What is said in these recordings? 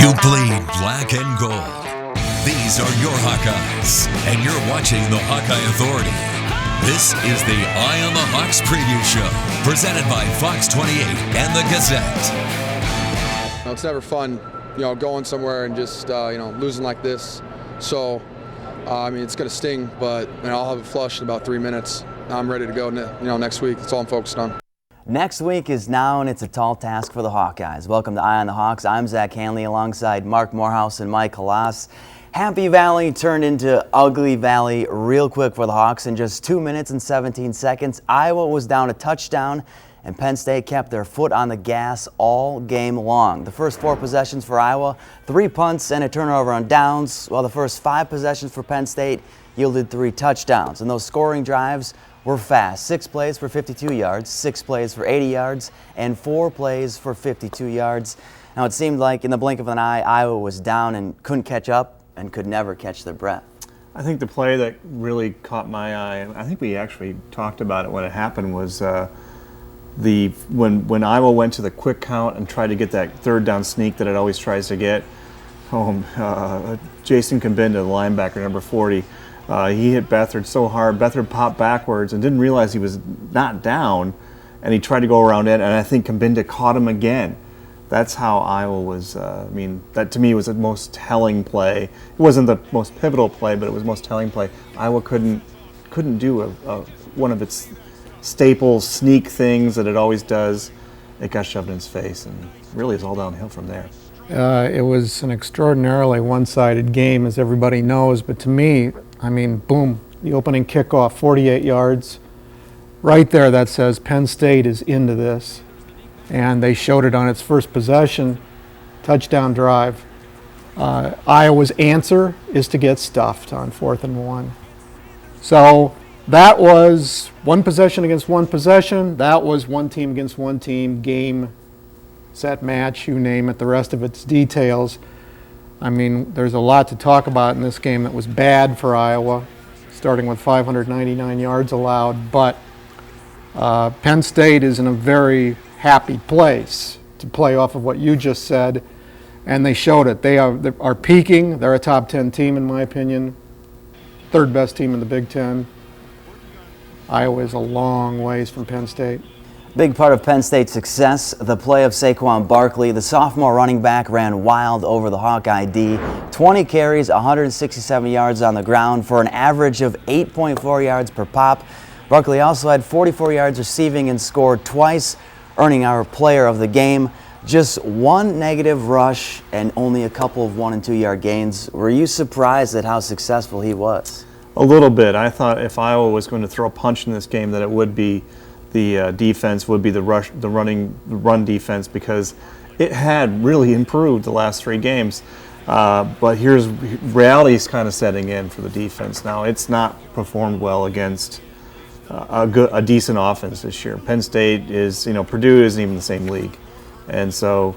You bleed black and gold. These are your Hawkeyes, and you're watching the Hawkeye Authority. This is the Eye on the Hawks preview show, presented by Fox 28 and the Gazette. It's never fun, going somewhere and just, losing like this. So, it's going to sting, but I'll have it flushed in about 3 minutes. I'm ready to go, next week. That's all I'm focused on. Next week is now, and it's a tall task for the Hawkeyes. Welcome to Eye on the Hawks. I'm Zach Hanley alongside Marc, Morehouse, and Mike Hlas. Happy Valley turned into Ugly Valley real quick for the Hawks. In just 2 minutes and 17 seconds, Iowa was down a touchdown, and Penn State kept their foot on the gas all game long. The first 4 possessions for Iowa, 3 punts and a turnover on downs, while the first 5 possessions for Penn State yielded 3 touchdowns. And those scoring drives were fast. 6 plays for 52 yards, 6 plays for 80 yards, and 4 plays for 52 yards. Now it seemed like in the blink of an eye, Iowa was down and couldn't catch up and could never catch their breath. I think the play that really caught my eye, and I think we actually talked about it when it happened, was when Iowa went to the quick count and tried to get that third down sneak that it always tries to get. Jason Kabinda, the linebacker, number 40, he hit Beathard so hard. Beathard popped backwards and didn't realize he was not down, and he tried to go around it, and I think Kabinda caught him again. That's how Iowa was, that to me was the most telling play. It wasn't the most pivotal play, but it was the most telling play. Iowa couldn't do one of its staple sneak things that it always does. It got shoved in its face, and really it's all downhill from there. It was an extraordinarily one-sided game, as everybody knows, but to me, boom, the opening kickoff, 48 yards. Right there that says Penn State is into this. And they showed it on its first possession, touchdown drive. Iowa's answer is to get stuffed on 4th and 1. So that was one possession against one possession. That was one team against one team, game, set, match, you name it. The rest of it's details. There's a lot to talk about in this game that was bad for Iowa, starting with 599 yards allowed. But Penn State is in a very happy place to play off of what you just said, and they showed it. They are peaking. They're a top 10 team in my opinion, 3rd best team in the Big Ten. Iowa is a long ways from Penn State. Big part of Penn State's success, the play of Saquon Barkley. The sophomore running back ran wild over the Hawkeye D. 20 carries, 167 yards on the ground for an average of 8.4 yards per pop. Barkley also had 44 yards receiving and scored twice, earning our player of the game. Just 1 negative rush and only a couple of 1- and 2-yard gains. Were you surprised at how successful he was? A little bit. I thought if Iowa was going to throw a punch in this game, that it would be the defense, would be the run defense, because it had really improved the last 3 games. But here's reality's kind of setting in for the defense now. It's not performed well against a decent offense this year. Penn State is, Purdue isn't even the same league, and so,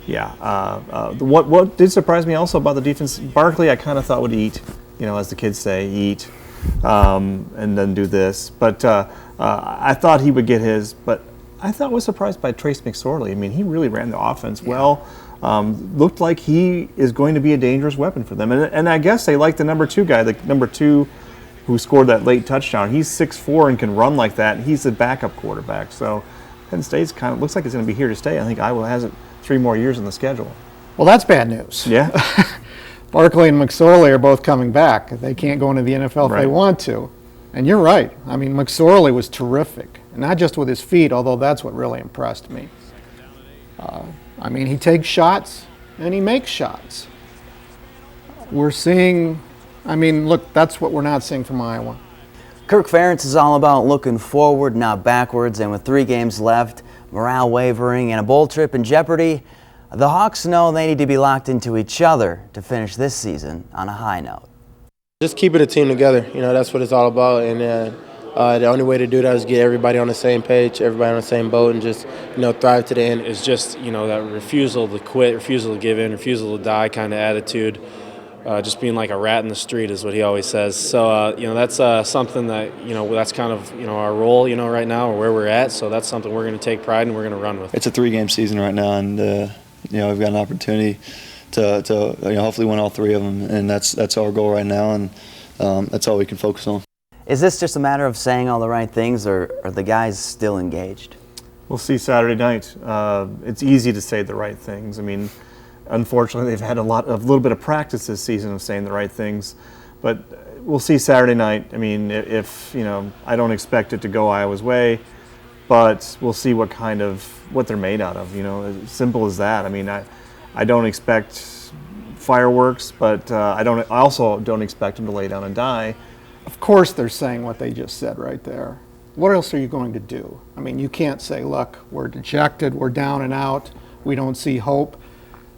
what did surprise me also about the defense, Barkley, I kind of thought would eat, as the kids say, eat, and then do this. But I thought he would get his. But I was surprised by Trace McSorley. He really ran the offense well. Looked like he is going to be a dangerous weapon for them, and I guess they like the number 2 guy, the number 2. Who scored that late touchdown. He's 6'4" and can run like that, and he's the backup quarterback. So Penn State's kind of looks like it's going to be here to stay. I think Iowa has it 3 more years on the schedule. Well, that's bad news. Yeah. Barkley and McSorley are both coming back. They can't go into the NFL if they want to. And you're right. McSorley was terrific, and not just with his feet, although that's what really impressed me. He takes shots, and he makes shots. We're seeing... look, that's what we're not seeing from Iowa. Kirk Ferentz is all about looking forward, not backwards, and with 3 games left, morale wavering, and a bowl trip in jeopardy, the Hawks know they need to be locked into each other to finish this season on a high note. Just keeping the team together, that's what it's all about, and the only way to do that is get everybody on the same page, everybody on the same boat, and just, thrive to the end. It's just, that refusal to quit, refusal to give in, refusal to die kind of attitude. Just being like a rat in the street is what he always says. So, that's something that, that's kind of, our role, right now, or where we're at. So that's something we're going to take pride in and we're going to run with. It's a 3-game season right now, and, we've got an opportunity to hopefully win all 3 of them, and that's our goal right now, and that's all we can focus on. Is this just a matter of saying all the right things, or are the guys still engaged? We'll see Saturday night. It's easy to say the right things. I mean, unfortunately, they've had a little bit of practice this season of saying the right things, but we'll see Saturday night. I mean, if I don't expect it to go Iowa's way, but we'll see what they're made out of. As simple as that. I mean, I don't expect fireworks, but I also don't expect them to lay down and die. Of course they're saying what they just said right there. What else are you going to do? I mean, you can't say, look, we're dejected, we're down and out, we don't see hope.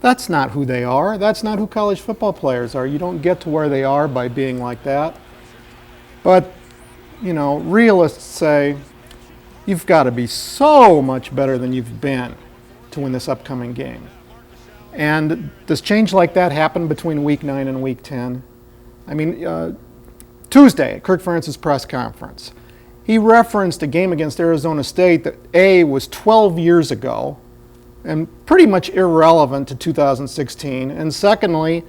That's not who they are. That's not who college football players are. You don't get to where they are by being like that. But, realists say, you've got to be so much better than you've been to win this upcoming game. And does change like that happen between week 9 and week 10? I mean, Tuesday at Kirk Ferentz's press conference, he referenced a game against Arizona State that A, was 12 years ago and pretty much irrelevant to 2016. And secondly,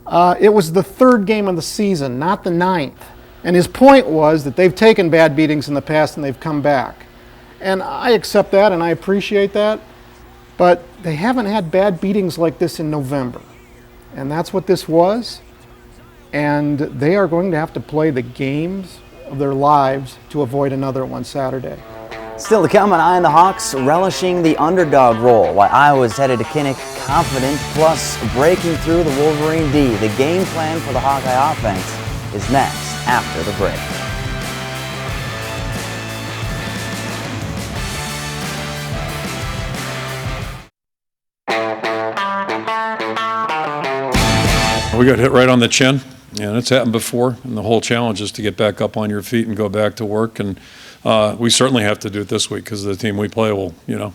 it was the 3rd game of the season, not the 9th. And his point was that they've taken bad beatings in the past and they've come back. And I accept that and I appreciate that, but they haven't had bad beatings like this in November. And that's what this was. And they are going to have to play the games of their lives to avoid another one Saturday. Still to come on Eye on the Hawks, relishing the underdog role while Iowa's headed to Kinnick confident, plus breaking through the Wolverine D. The game plan for the Hawkeye offense is next after the break. We got hit right on the chin, and it's happened before, and the whole challenge is to get back up on your feet and go back to work, and we certainly have to do it this week because the team we play will, they're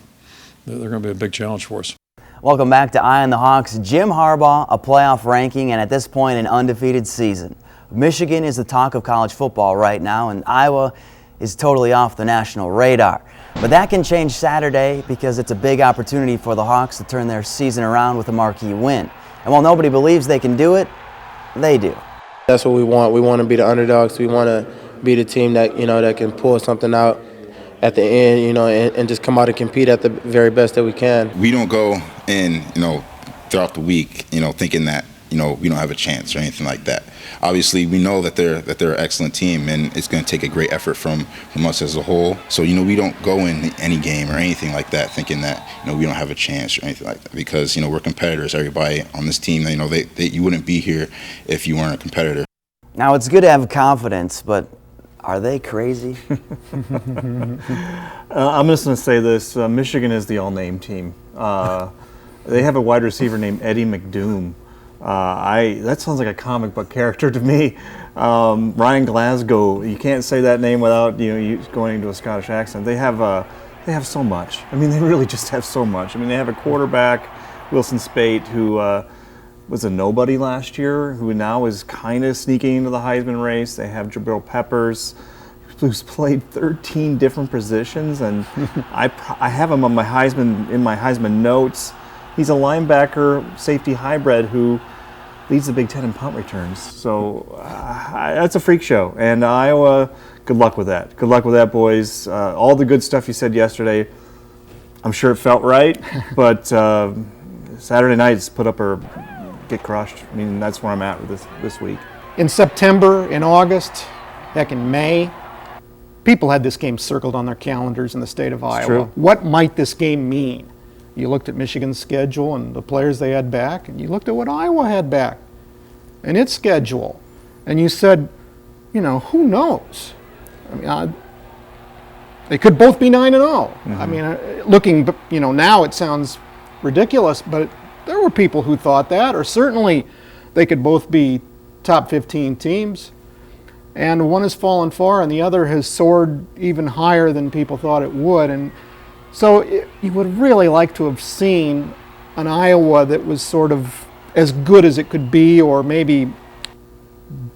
going to be a big challenge for us. Welcome back to Eye on the Hawks. Jim Harbaugh, a playoff ranking, and at this point an undefeated season. Michigan is the talk of college football right now, and Iowa is totally off the national radar. But that can change Saturday because it's a big opportunity for the Hawks to turn their season around with a marquee win. And while nobody believes they can do it, they do. That's what we want. We want to be the underdogs. We want to be the team that that can pull something out at the end, and just come out and compete at the very best that we can. We don't go in, throughout the week, thinking that we don't have a chance or anything like that. Obviously, we know that they're an excellent team, and it's going to take a great effort from us as a whole. So we don't go in any game or anything like that thinking that we don't have a chance or anything like that, because we're competitors. Everybody on this team, you wouldn't be here if you weren't a competitor. Now it's good to have confidence, but are they crazy? I'm just going to say this: Michigan is the all-name team. They have a wide receiver named Eddie McDoom. That sounds like a comic book character to me. Ryan Glasgow. You can't say that name without you going into a Scottish accent. They have so much. I mean, they really just have so much. I mean, they have a quarterback, Wilson Spate, who was a nobody last year, who now is kind of sneaking into the Heisman race. They have Jabril Peppers, who's played 13 different positions, and I have him on my Heisman notes. He's a linebacker, safety hybrid who leads the Big Ten in punt returns. So that's a freak show. And Iowa, good luck with that. Good luck with that, boys. All the good stuff you said yesterday, I'm sure it felt right. But Saturday nights put up or get crushed. I mean, that's where I'm at with this week. In September, in August, heck, in May, people had this game circled on their calendars in the state of Iowa. True. What might this game mean? You looked at Michigan's schedule and the players they had back, and you looked at what Iowa had back and its schedule, and you said, who knows? I mean, they could both be 9-0. Mm-hmm. I mean, looking, now it sounds ridiculous, but there were people who thought that, or certainly they could both be top 15 teams. And one has fallen far, and the other has soared even higher than people thought it would. And so you would really like to have seen an Iowa that was sort of as good as it could be, or maybe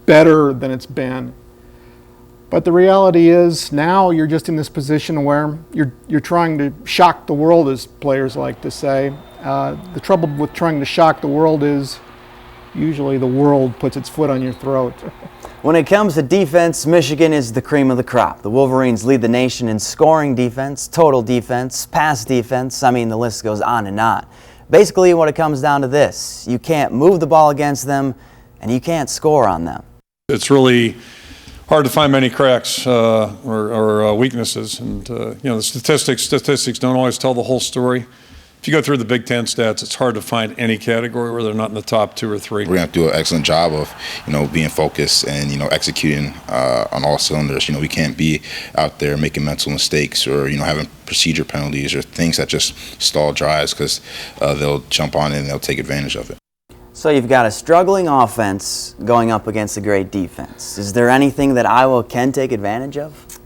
better than it's been. But the reality is now you're just in this position where you're trying to shock the world, as players like to say. The trouble with trying to shock the world is usually the world puts its foot on your throat. When it comes to defense, Michigan is the cream of the crop. The Wolverines lead the nation in scoring defense, total defense, pass defense. I mean, the list goes on and on. Basically, what it comes down to this: you can't move the ball against them, and you can't score on them. It's really hard to find many cracks or weaknesses, and the statistics don't always tell the whole story. If you go through the Big Ten stats, it's hard to find any category where they're not in the top 2 or 3. We're going to have to do an excellent job of, being focused and, executing on all cylinders. We can't be out there making mental mistakes or, having procedure penalties or things that just stall drives, because they'll jump on it and they'll take advantage of it. So you've got a struggling offense going up against a great defense. Is there anything that Iowa can take advantage of?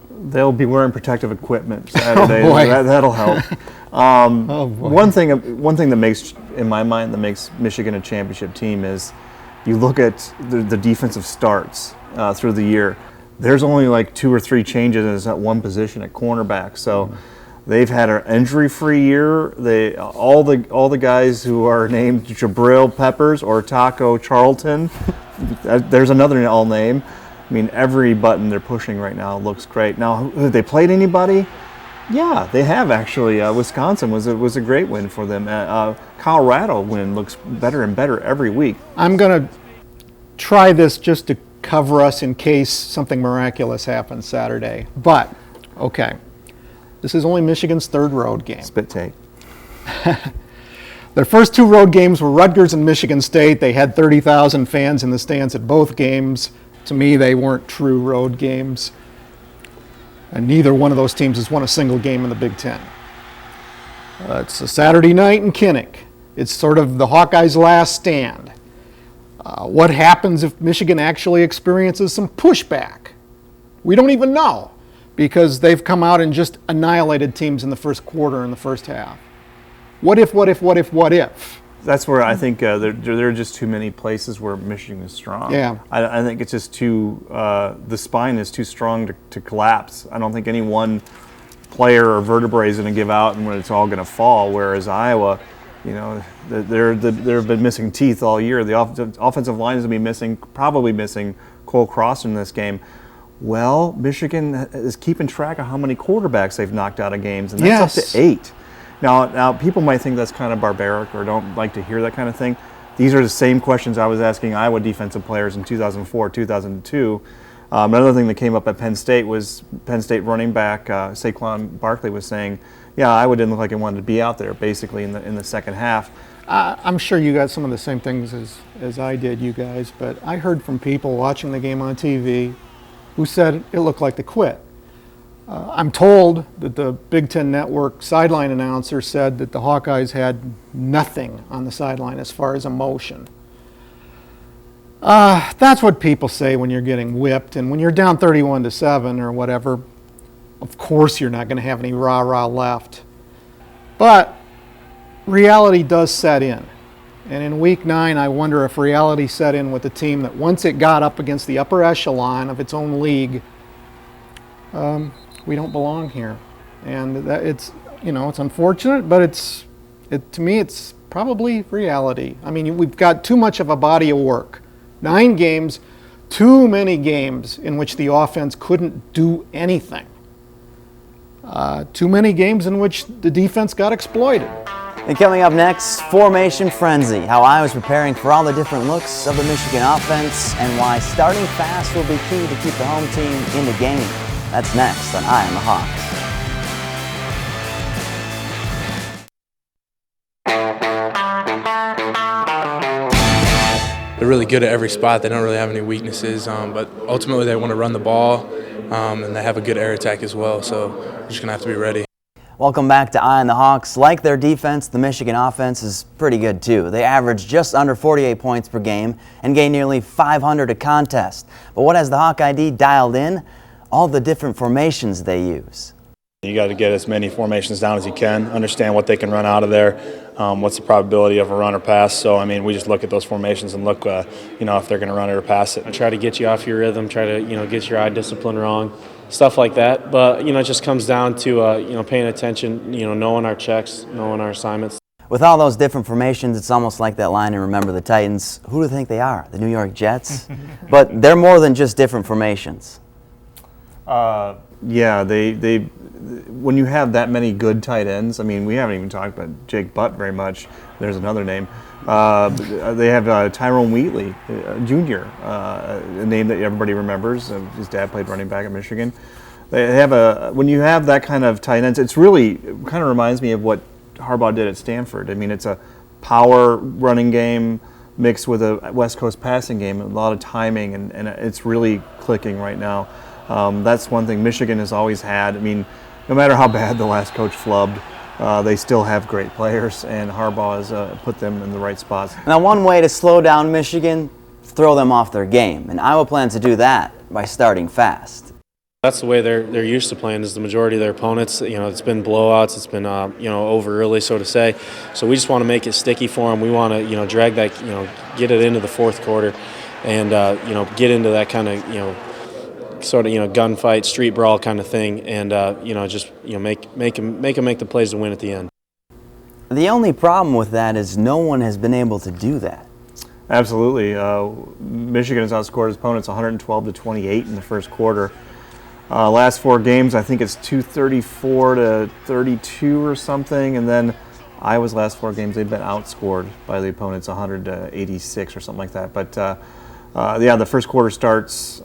They'll be wearing protective equipment Saturday. That'll help. One thing that makes, in my mind, that makes Michigan a championship team is you look at the defensive starts through the year. There's only like 2 or 3 changes at one position at cornerback. So they've had an injury-free year. All the guys who are named Jabril Peppers or Taco Charlton. There's another all name. I mean, every button they're pushing right now looks great. Now, have they played anybody? Yeah, they have actually. Wisconsin was a great win for them. Colorado win looks better and better every week. I'm going to try this just to cover us in case something miraculous happens Saturday. But, okay, this is only Michigan's 3rd road game. Spit take. Their first 2 road games were Rutgers and Michigan State. They had 30,000 fans in the stands at both games. To me, they weren't true road games. And neither one of those teams has won a single game in the Big Ten. It's a Saturday night in Kinnick. It's sort of the Hawkeyes' last stand. What happens if Michigan actually experiences some pushback? We don't even know, because they've come out and just annihilated teams in the first quarter and the first half. What if? That's where I think there are just too many places where Michigan is strong. Yeah. I think it's just the spine is too strong to collapse. I don't think any one player or vertebrae is going to give out and when it's all going to fall, whereas Iowa, they've been missing teeth all year. The offensive line is going to be probably missing Cole Cross in this game. Well, Michigan is keeping track of how many quarterbacks they've knocked out of games, and that's up to 8. Now, people might think that's kind of barbaric or don't like to hear that kind of thing. These are the same questions I was asking Iowa defensive players in 2004, 2002. Another thing that came up at Penn State was Penn State running back Saquon Barkley was saying, yeah, Iowa didn't look like it wanted to be out there basically in the second half. I'm sure you got some of the same things as I did, you guys, but I heard from people watching the game on TV who said it looked like they quit. I'm told that the Big Ten Network sideline announcer said that the Hawkeyes had nothing on the sideline as far as emotion. That's what people say when you're getting whipped, and when you're down 31-7 or whatever, of course you're not going to have any rah-rah left. But reality does set in. And in Week 9, I wonder if reality set in with a team that once it got up against the upper echelon of its own league, we don't belong here. And it's unfortunate, but to me, it's probably reality. I mean, we've got too much of a body of work. 9 games, too many games in which the offense couldn't do anything. Too many games in which the defense got exploited. And coming up next, Formation Frenzy, how Iowa's preparing for all the different looks of the Michigan offense and why starting fast will be key to keep the home team in the game. That's next on Eye on the Hawks. They're really good at every spot. They don't really have any weaknesses, but ultimately they want to run the ball, and they have a good air attack as well, so we're just going to have to be ready. Welcome back to Eye on the Hawks. Like their defense, the Michigan offense is pretty good too. They average just under 48 points per game and gain nearly 500 a contest. But what has the Hawkeye D dialed in? All the different formations they use. You got to get as many formations down as you can, understand what they can run out of there, what's the probability of a run or pass. So, I mean, we just look at those formations and look, if they're going to run it or pass it. I try to get you off your rhythm, try to, get your eye discipline wrong, stuff like that. But, it just comes down to, paying attention, knowing our checks, knowing our assignments. With all those different formations, it's almost like that line in Remember the Titans. Who do you think they are? The New York Jets? But they're more than just different formations. Yeah, they when you have that many good tight ends, I mean, we haven't even talked about Jake Butt very much. There's another name. They have Tyrone Wheatley, Jr., a name that everybody remembers. His dad played running back at Michigan. They have when you have that kind of tight ends, it kind of reminds me of what Harbaugh did at Stanford. I mean, it's a power running game mixed with a West Coast passing game, a lot of timing, and it's really clicking right now. That's one thing Michigan has always had. I mean, no matter how bad the last coach flubbed, they still have great players, and Harbaugh has put them in the right spots. Now, one way to slow down Michigan, throw them off their game, and Iowa plans to do that by starting fast. That's the way they're used to playing. Is the majority of their opponents. It's been blowouts. It's been over early, so to say. So we just want to make it sticky for them. We want to drag that get it into the fourth quarter, and get into that kind of sort of gunfight, street brawl kind of thing, and just make them make the plays to win at the end. The only problem with that is no one has been able to do that. Absolutely, Michigan has outscored its opponents 112-28 in the first quarter. Last four games, I think it's 234-32 or something, and then Iowa's last four games, they've been outscored by the opponents 100-86 or something like that. But yeah, the first quarter starts.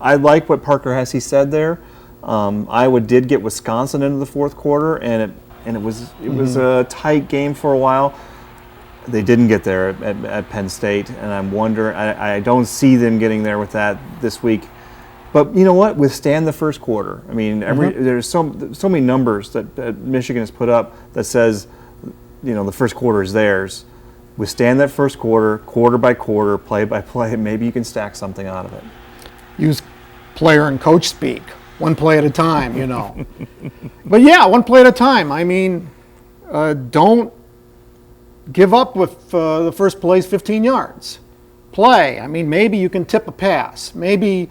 I like what Parker Hesse said there. Iowa did get Wisconsin into the fourth quarter, and it was a tight game for a while. They didn't get there at Penn State, and I'm wondering. I don't see them getting there with that this week. But you know what? Withstand the first quarter. I mean, there's so many numbers that Michigan has put up that says, the first quarter is theirs. Withstand that first quarter, quarter by quarter, play by play, and maybe you can stack something out of it. Use player and coach speak. One play at a time, But yeah, one play at a time. I mean, don't give up with the first play's 15 yards. Play. I mean, maybe you can tip a pass. Maybe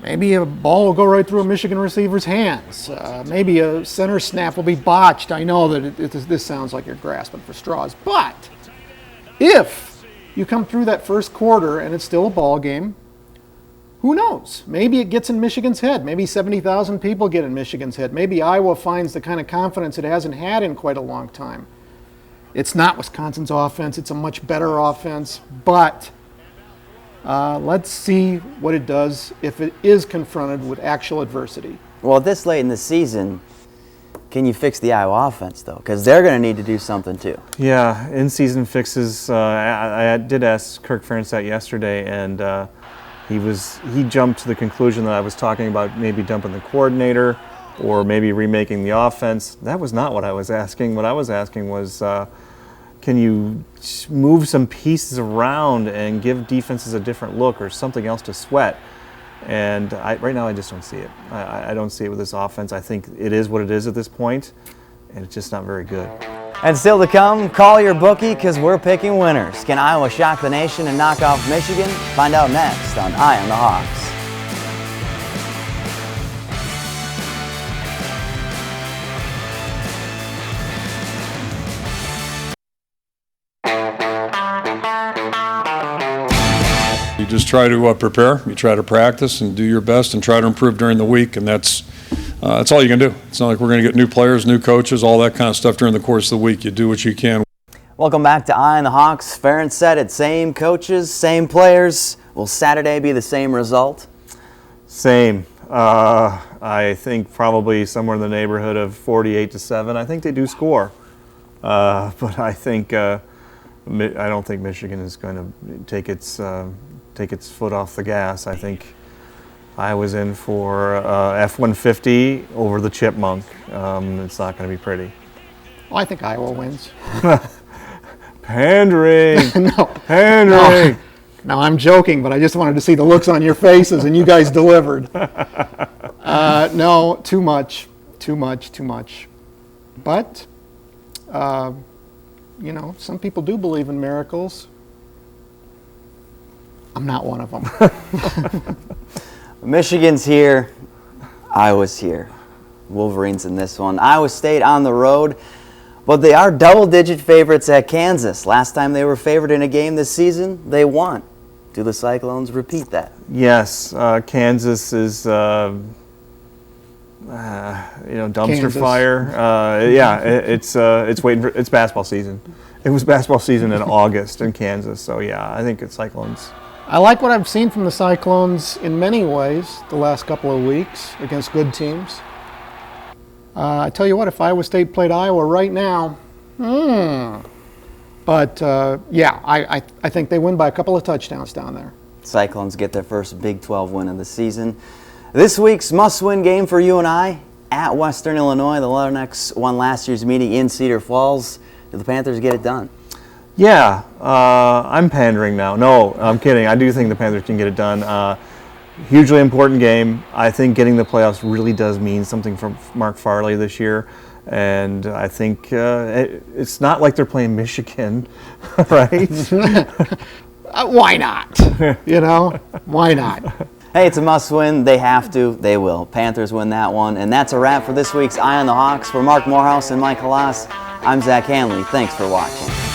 a ball will go right through a Michigan receiver's hands. Maybe a center snap will be botched. I know that this sounds like you're grasping for straws, but if you come through that first quarter and it's still a ball game, who knows? Maybe it gets in Michigan's head. Maybe 70,000 people get in Michigan's head. Maybe Iowa finds the kind of confidence it hasn't had in quite a long time. It's not Wisconsin's offense. It's a much better offense, but let's see what it does if it is confronted with actual adversity. Well, this late in the season, can you fix the Iowa offense, though? Because they're going to need to do something, too. Yeah, in-season fixes. I did ask Kirk Ferentz that yesterday, and he jumped to the conclusion that I was talking about maybe dumping the coordinator or maybe remaking the offense. That was not what I was asking. What I was asking was, can you move some pieces around and give defenses a different look or something else to sweat? And right now I just don't see it. I don't see it with this offense. I think it is what it is at this point, and it's just not very good. And still to come, call your bookie because we're picking winners. Can Iowa shock the nation and knock off Michigan? Find out next on Eye on the Hawks. You just try to prepare, you try to practice and do your best and try to improve during the week, and that's all you can do. It's not like we're going to get new players, new coaches, all that kind of stuff during the course of the week. You do what you can. Welcome back to Eye on the Hawks. Ferentz said it, same coaches, same players. Will Saturday be the same result? Same. I think probably somewhere in the neighborhood of 48-7. I think they do score, but I think I don't think Michigan is going to take its foot off the gas. I think Iowa's in for F-150 over the Chipmunk. It's not going to be pretty. Well, I think Iowa wins. Pandering. No. Pandering. No, I'm joking, but I just wanted to see the looks on your faces, and you guys delivered. No, too much. But, some people do believe in miracles. I'm not one of them. Michigan's here. Iowa's here. Wolverines in this one. Iowa State on the road, but they are double-digit favorites at Kansas. Last time they were favored in a game this season, they won. Do the Cyclones repeat that? Yes, Kansas is, dumpster Kansas. fire. It's waiting for it's basketball season. It was basketball season in August in Kansas, so yeah, I think it's Cyclones. I like what I've seen from the Cyclones in many ways the last couple of weeks against good teams. I tell you what, if Iowa State played Iowa right now, But, I think they win by a couple of touchdowns down there. Cyclones get their first Big 12 win of the season. This week's must-win game for you and I at Western Illinois. The Leathernecks won last year's meeting in Cedar Falls. Do the Panthers get it done? Yeah, I'm pandering now. No, I'm kidding. I do think the Panthers can get it done. Hugely important game. I think getting the playoffs really does mean something for Mark Farley this year. And I think it's not like they're playing Michigan, right? Why not? Why not? Hey, it's a must-win. They have to. They will. Panthers win that one. And that's a wrap for this week's Eye on the Hawks. For Marc Morehouse and Mike Hlas, I'm Zach Hanley. Thanks for watching.